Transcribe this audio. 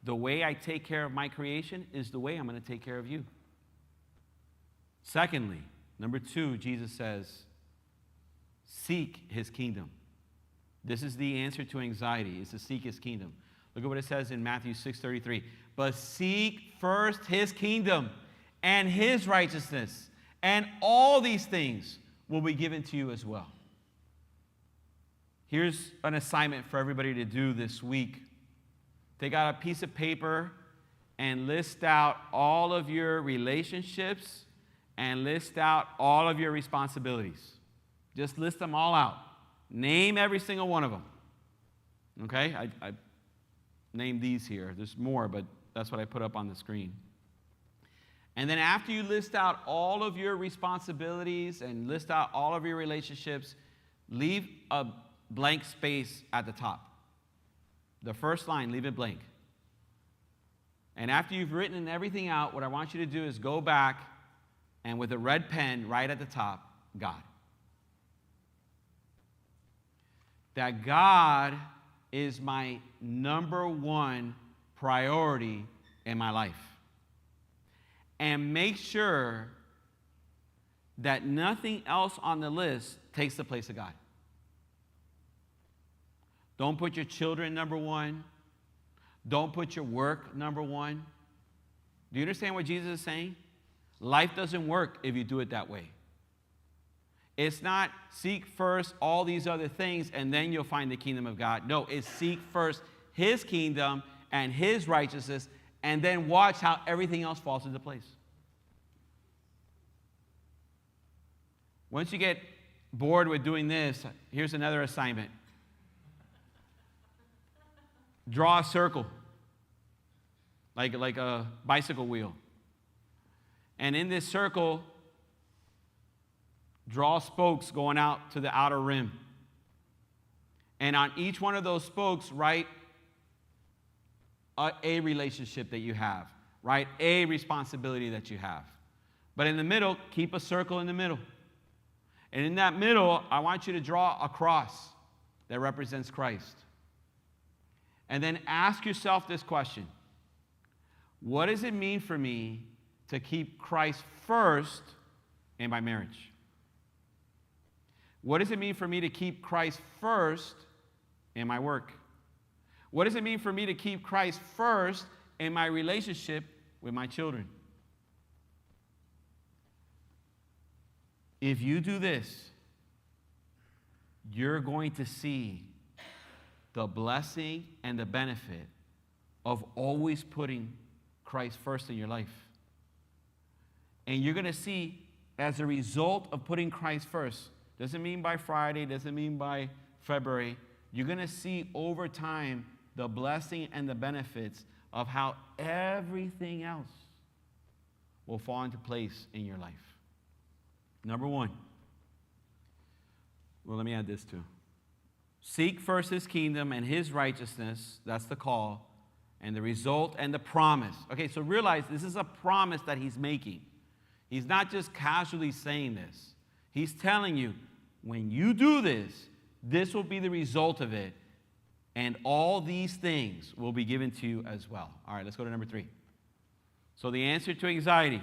the way I take care of my creation is the way I'm going to take care of you. Secondly, number 2, Jesus says, seek his kingdom. This is the answer to anxiety, is to seek his kingdom. Look at what it says in Matthew 6:33. But seek first his kingdom and his righteousness, and all these things will be given to you as well. Here's an assignment for everybody to do this week. Take out a piece of paper and list out all of your relationships and list out all of your responsibilities. Just list them all out. Name every single one of them. Okay? I named these here. There's more, but that's what I put up on the screen. And then after you list out all of your responsibilities and list out all of your relationships, leave a blank space at the top. The first line, leave it blank. And after you've written everything out, what I want you to do is go back and with a red pen right at the top, God. That God is my number one priority in my life. And make sure that nothing else on the list takes the place of God. Don't put your children number one. Don't put your work number one. Do you understand what Jesus is saying? Life doesn't work if you do it that way. It's not seek first all these other things and then you'll find the kingdom of God. No, it's seek first his kingdom and his righteousness and then watch how everything else falls into place. Once you get bored with doing this, here's another assignment. Draw a circle, like a bicycle wheel. And in this circle, draw spokes going out to the outer rim. And on each one of those spokes, write a relationship that you have. Write a responsibility that you have. But in the middle, keep a circle in the middle. And in that middle, I want you to draw a cross that represents Christ. And then ask yourself this question. What does it mean for me to keep Christ first in my marriage? What does it mean for me to keep Christ first in my work? What does it mean for me to keep Christ first in my relationship with my children? If you do this, you're going to see the blessing and the benefit of always putting Christ first in your life. And you're going to see, as a result of putting Christ first, doesn't mean by Friday, doesn't mean by February, you're going to see over time the blessing and the benefits of how everything else will fall into place in your life. Number 1. Well, let me add this too. Seek first his kingdom and his righteousness. That's the call. And the result and the promise. Okay, so realize this is a promise that he's making. He's not just casually saying this. He's telling you, when you do this, this will be the result of it. And all these things will be given to you as well. All right, let's go to number 3. So the answer to anxiety